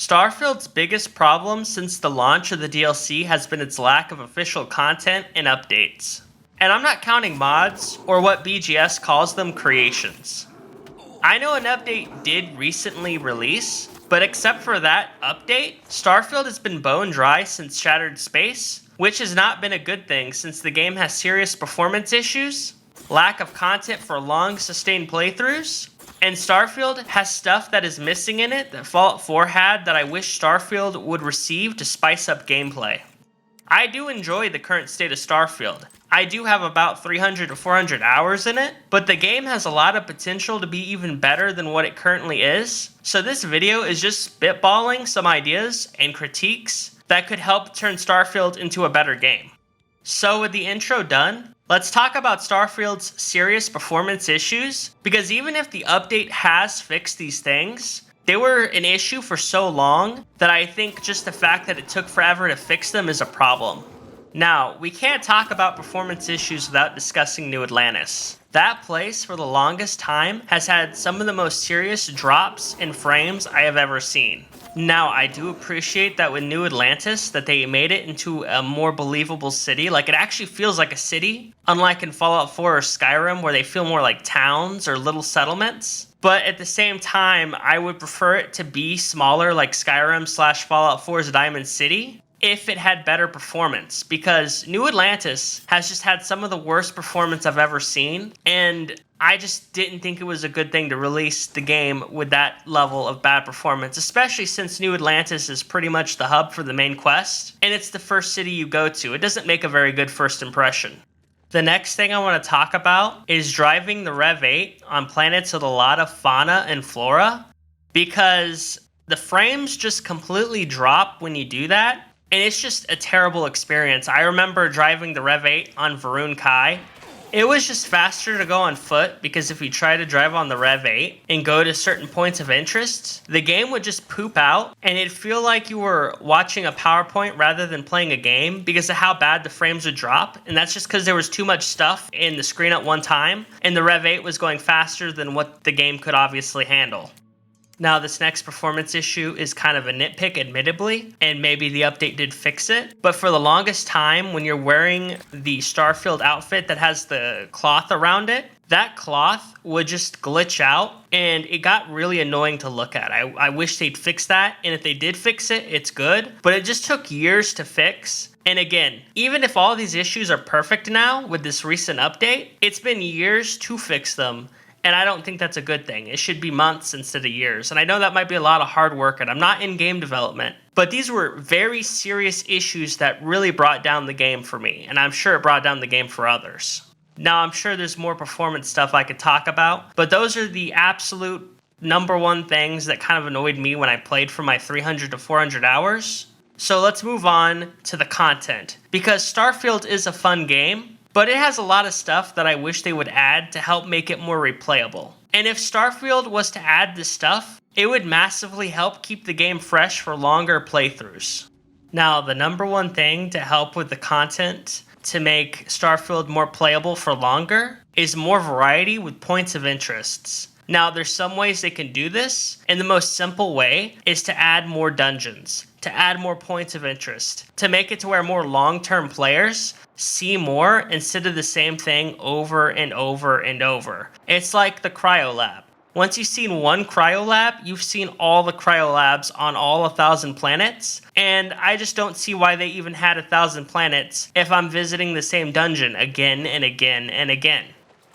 Starfield's biggest problem since the launch of the DLC has been its lack of official content and updates. And I'm not counting mods, or what BGS calls them creations. I know an update did recently release, but except for that update, Starfield has been bone dry since Shattered Space, which has not been a good thing since the game has serious performance issues, lack of content for long sustained playthroughs, and Starfield has stuff that is missing in it that Fallout 4 had that I wish Starfield would receive to spice up gameplay. I do enjoy the current state of Starfield. I do have about 300 to 400 hours in it, but the game has a lot of potential to be even better than what it currently is. So this video is just spitballing some ideas and critiques that could help turn Starfield into a better game. So with the intro done, let's talk about Starfield's serious performance issues, because even if the update has fixed these things, they were an issue for so long that I think just the fact that it took forever to fix them is a problem. Now, we can't talk about performance issues without discussing New Atlantis. That place, for the longest time, has had some of the most serious drops in frames I have ever seen. Now, I do appreciate that with New Atlantis, that they made it into a more believable city. Like, it actually feels like a city, unlike in Fallout 4 or Skyrim, where they feel more like towns or little settlements. But at the same time, I would prefer it to be smaller like Skyrim / Fallout 4's Diamond City if it had better performance, because New Atlantis has just had some of the worst performance I've ever seen, and I just didn't think it was a good thing to release the game with that level of bad performance, especially since New Atlantis is pretty much the hub for the main quest, and it's the first city you go to. It doesn't make a very good first impression. The next thing I want to talk about is driving the Rev 8 on planets with a lot of fauna and flora, because the frames just completely drop when you do that, and it's just a terrible experience. I remember driving the Rev 8 on Varun Kai. It was just faster to go on foot, because if you try to drive on the Rev 8 and go to certain points of interest, the game would just poop out, and it'd feel like you were watching a PowerPoint rather than playing a game because of how bad the frames would drop. And that's just because there was too much stuff in the screen at one time, and the Rev 8 was going faster than what the game could obviously handle. Now, this next performance issue is kind of a nitpick, admittedly, and maybe the update did fix it. But for the longest time, when you're wearing the Starfield outfit that has the cloth around it, that cloth would just glitch out, and it got really annoying to look at. I wish they'd fix that, and if they did fix it, it's good. But it just took years to fix. And again, even if all these issues are perfect now with this recent update, it's been years to fix them. And I don't think that's a good thing. It should be months instead of years. And I know that might be a lot of hard work, and I'm not in game development. But these were very serious issues that really brought down the game for me. And I'm sure it brought down the game for others. Now, I'm sure there's more performance stuff I could talk about. But those are the absolute number one things that kind of annoyed me when I played for my 300 to 400 hours. So let's move on to the content. Because Starfield is a fun game, but it has a lot of stuff that I wish they would add to help make it more replayable. And if Starfield was to add this stuff, it would massively help keep the game fresh for longer playthroughs. Now, the number one thing to help with the content to make Starfield more playable for longer is more variety with points of interests. Now, there's some ways they can do this, and the most simple way is to add more dungeons, to add more points of interest, to make it to where more long-term players see more instead of the same thing over and over and over. It's like the cryo lab. Once you've seen one cryo lab, you've seen all the cryo labs on all 1,000 planets, and I just don't see why they even had 1,000 planets if I'm visiting the same dungeon again and again and again.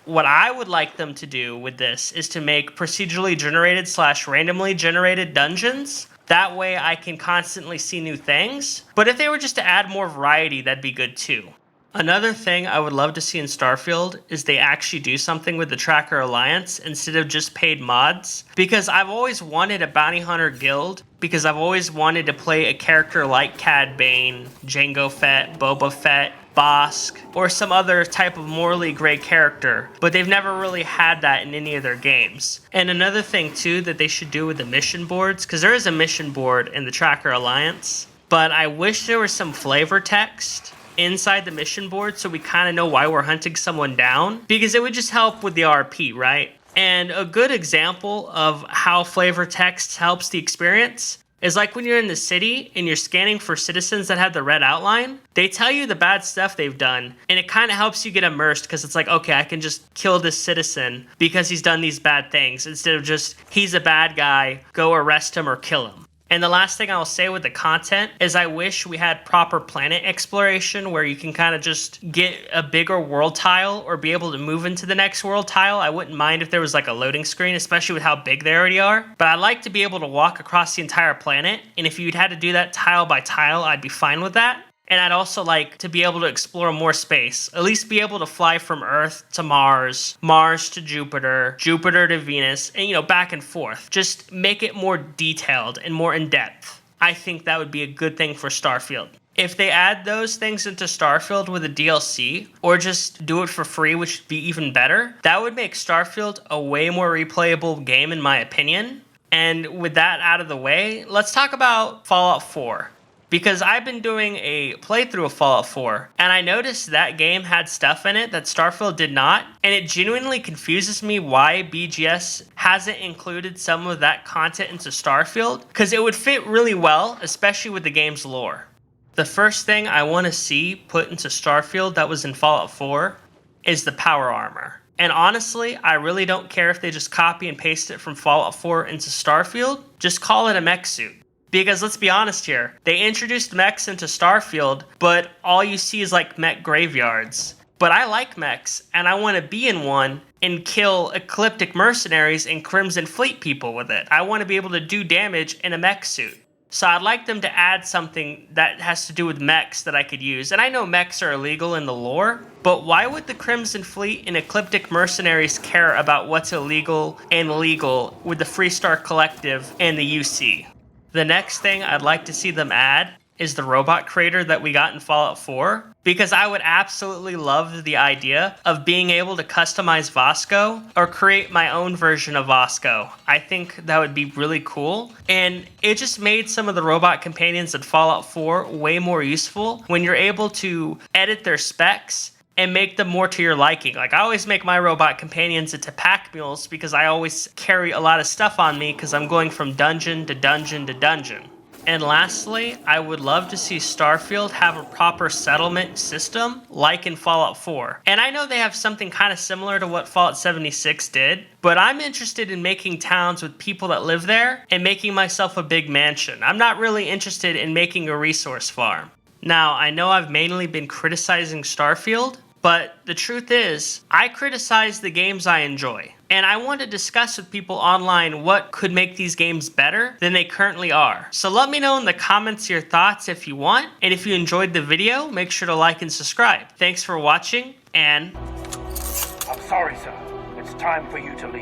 What I would like them to do with this is to make procedurally generated / randomly generated dungeons. That way I can constantly see new things. But if they were just to add more variety, that'd be good too. Another thing I would love to see in Starfield is they actually do something with the Tracker Alliance instead of just paid mods. Because I've always wanted a bounty hunter guild, because I've always wanted to play a character like Cad Bane, Jango Fett, Boba Fett, Bosk, or some other type of morally gray character, but they've never really had that in any of their games. And another thing too that they should do with the mission boards, because there is a mission board in the Tracker Alliance, but I wish there was some flavor text inside the mission board so we kind of know why we're hunting someone down, because it would just help with the RP, right? And a good example of how flavor text helps the experience is like when you're in the city and you're scanning for citizens that have the red outline, they tell you the bad stuff they've done, and it kind of helps you get immersed because it's like, okay, I can just kill this citizen because he's done these bad things instead of just, he's a bad guy, go arrest him or kill him. And the last thing I'll say with the content is I wish we had proper planet exploration where you can kind of just get a bigger world tile or be able to move into the next world tile. I wouldn't mind if there was like a loading screen, especially with how big they already are. But I'd like to be able to walk across the entire planet. And if you'd had to do that tile by tile, I'd be fine with that. And I'd also like to be able to explore more space, at least be able to fly from Earth to Mars, Mars to Jupiter, Jupiter to Venus, and, you know, back and forth. Just make it more detailed and more in depth. I think that would be a good thing for Starfield. If they add those things into Starfield with a DLC, or just do it for free, which would be even better, that would make Starfield a way more replayable game in my opinion. And with that out of the way, let's talk about Fallout 4. Because I've been doing a playthrough of Fallout 4, and I noticed that game had stuff in it that Starfield did not, and it genuinely confuses me why BGS hasn't included some of that content into Starfield, because it would fit really well, especially with the game's lore. The first thing I want to see put into Starfield that was in Fallout 4 is the power armor. And honestly, I really don't care if they just copy and paste it from Fallout 4 into Starfield, just call it a mech suit. Because let's be honest here, they introduced mechs into Starfield, but all you see is like mech graveyards. But I like mechs, and I want to be in one and kill ecliptic mercenaries and Crimson Fleet people with it. I want to be able to do damage in a mech suit. So I'd like them to add something that has to do with mechs that I could use. And I know mechs are illegal in the lore, but why would the Crimson Fleet and ecliptic mercenaries care about what's illegal and legal with the Freestar Collective and the UC? The next thing I'd like to see them add is the robot creator that we got in Fallout 4, because I would absolutely love the idea of being able to customize Vasco or create my own version of Vasco. I think that would be really cool, and it just made some of the robot companions in Fallout 4 way more useful when you're able to edit their specs and make them more to your liking. Like, I always make my robot companions into pack mules because I always carry a lot of stuff on me because I'm going from dungeon to dungeon to dungeon. And lastly, I would love to see Starfield have a proper settlement system like in Fallout 4. And I know they have something kind of similar to what Fallout 76 did, but I'm interested in making towns with people that live there and making myself a big mansion. I'm not really interested in making a resource farm. Now, I know I've mainly been criticizing Starfield, but the truth is, I criticize the games I enjoy. And I want to discuss with people online what could make these games better than they currently are. So let me know in the comments your thoughts if you want. And if you enjoyed the video, make sure to like and subscribe. Thanks for watching, and... I'm sorry, sir. It's time for you to leave.